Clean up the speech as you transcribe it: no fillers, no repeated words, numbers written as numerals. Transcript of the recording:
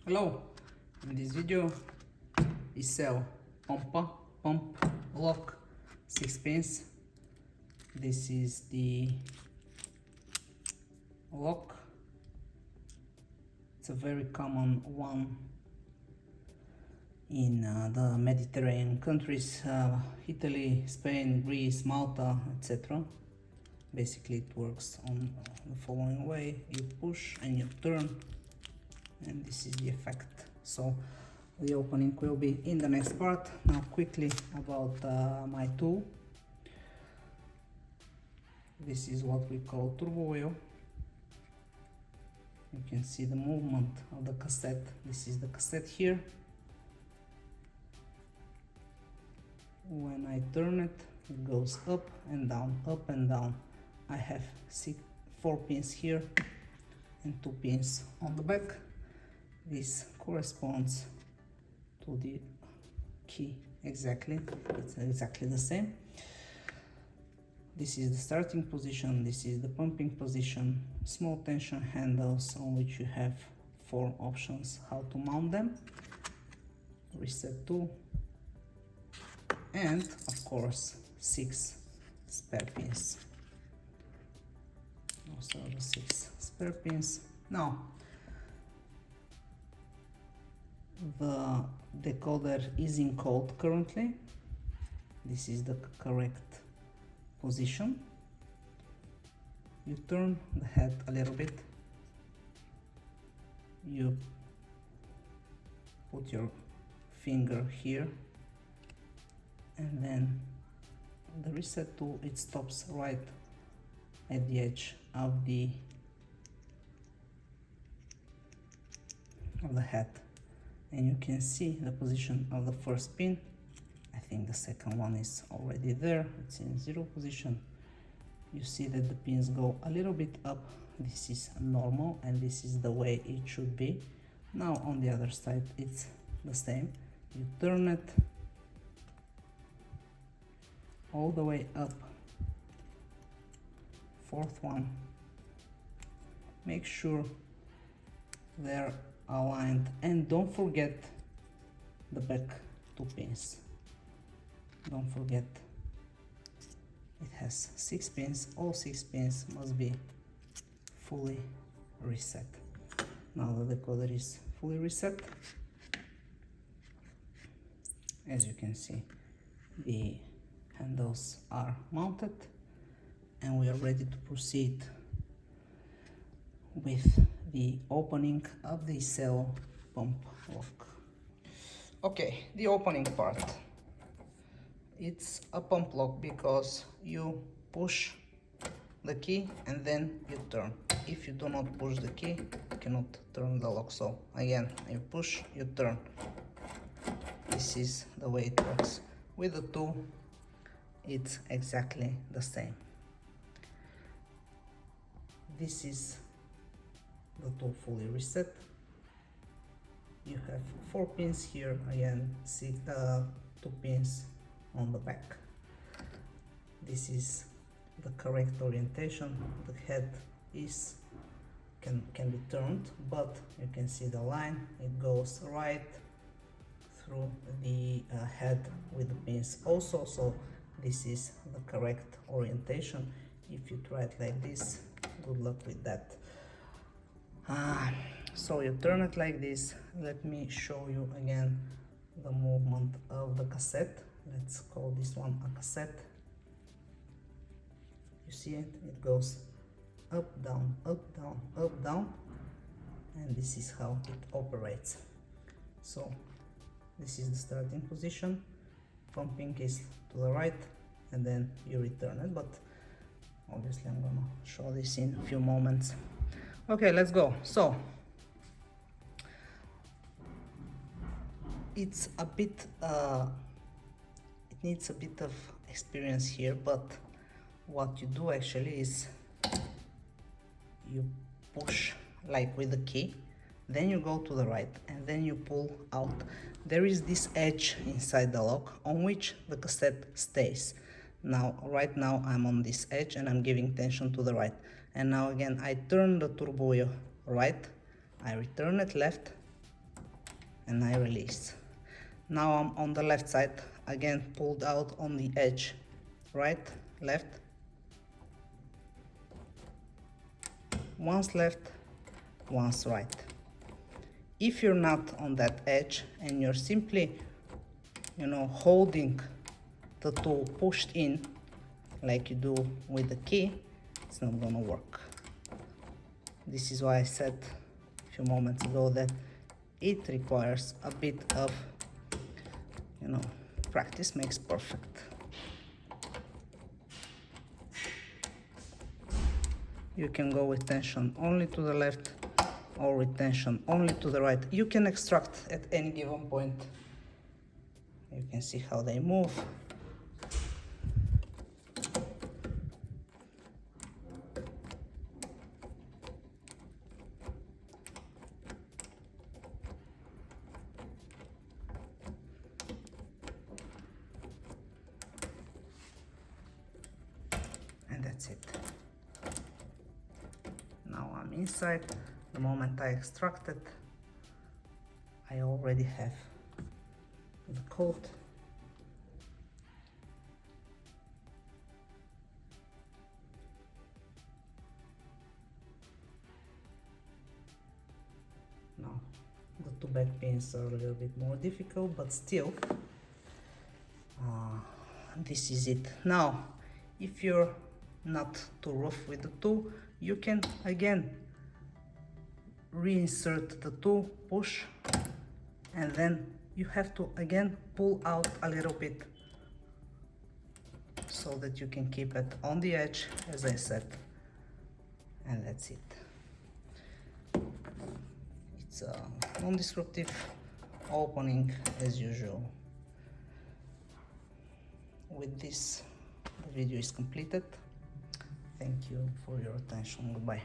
Hello, in this video Iseo pump lock 6 pins. This is the lock. It's a very common one in the Mediterranean countries, Italy, Spain, Greece, Malta, etc. Basically it works on the following way: you push and you turn, and this is the effect. So the opening will be in the next part. Now quickly about my tool. This is what we call turbo wheel. You can see the movement of the cassette. This is the cassette here. When I turn it, it goes up and down, up and down. I have 4 pins here and 2 pins on the back. This corresponds to the key exactly. It's exactly the same. This is the starting position, this is the pumping position, small tension handles on which you have 4 options how to mount them, reset tool, and of course 6 spare pins. Also the 6 spare pins. Now the decoder is in code currently. This is the correct position. You turn the head a little bit, you put your finger here, and then the reset tool, it stops right at the edge of the head, and you can see the position of the first pin. I think the second one is already there, it's in 0 position. You see that the pins go a little bit up. This is normal and this is the way it should be. Now on the other side it's the same. You turn it all the way up. 4th one, make sure they're aligned, and don't forget the back 2 pins. Don't forget, it has 6 pins. All 6 pins must be fully reset. Now the decoder is fully reset. As you can see, the handles are mounted and we are ready to proceed with the opening of the Iseo pump lock. Okay, the opening part. It's a pump lock because you push the key and then you turn. If you do not push the key, you cannot turn the lock. So again, you push, you turn. This is the way it works. With the tool, it's exactly the same. This is the tool fully reset. You have 4 pins here, again 2 pins on the back. This is the correct orientation. The head is can be turned, but you can see the line, it goes right through the head with the pins also. So this is the correct orientation. If you try it like this, good luck with that. So you turn it like this. Let me show you again the movement of the cassette. Let's call this one a cassette. You see it? It goes up, down, up, down, up, down, and this is how it operates. So this is the starting position. Pumping is to the right, and then you return it, but obviously I'm gonna show this in a few moments. Okay, let's go. So it's a bit it needs a bit of experience here, but what you do actually is you push like with the key, then you go to the right and then you pull out. There is this edge inside the lock on which the cassette stays. Now right now I'm on this edge and I'm giving tension to the right, and now again I turn the turbo wheel right, I return it left, and I release. Now I'm on the left side, again pulled out on the edge, right, left, once left, once right. If you're not on that edge and you're simply, holding the tool pushed in like you do with the key, it's not gonna work. This is why I said a few moments ago that it requires a bit of, practice makes perfect. You can go with tension only to the left or with tension only to the right. You can extract at any given point. You can see how they move. And that's it. Now I'm inside. The moment I extract it, I already have the code. Now the two back pins are a little bit more difficult, but still, this is it. Now, if you're not too rough with the tool, you can again reinsert the tool, push, and then you have to again pull out a little bit so that you can keep it on the edge, as I said, and that's it. It's a non-destructive opening as usual. With this, the video is completed. Thank you for your attention. Goodbye.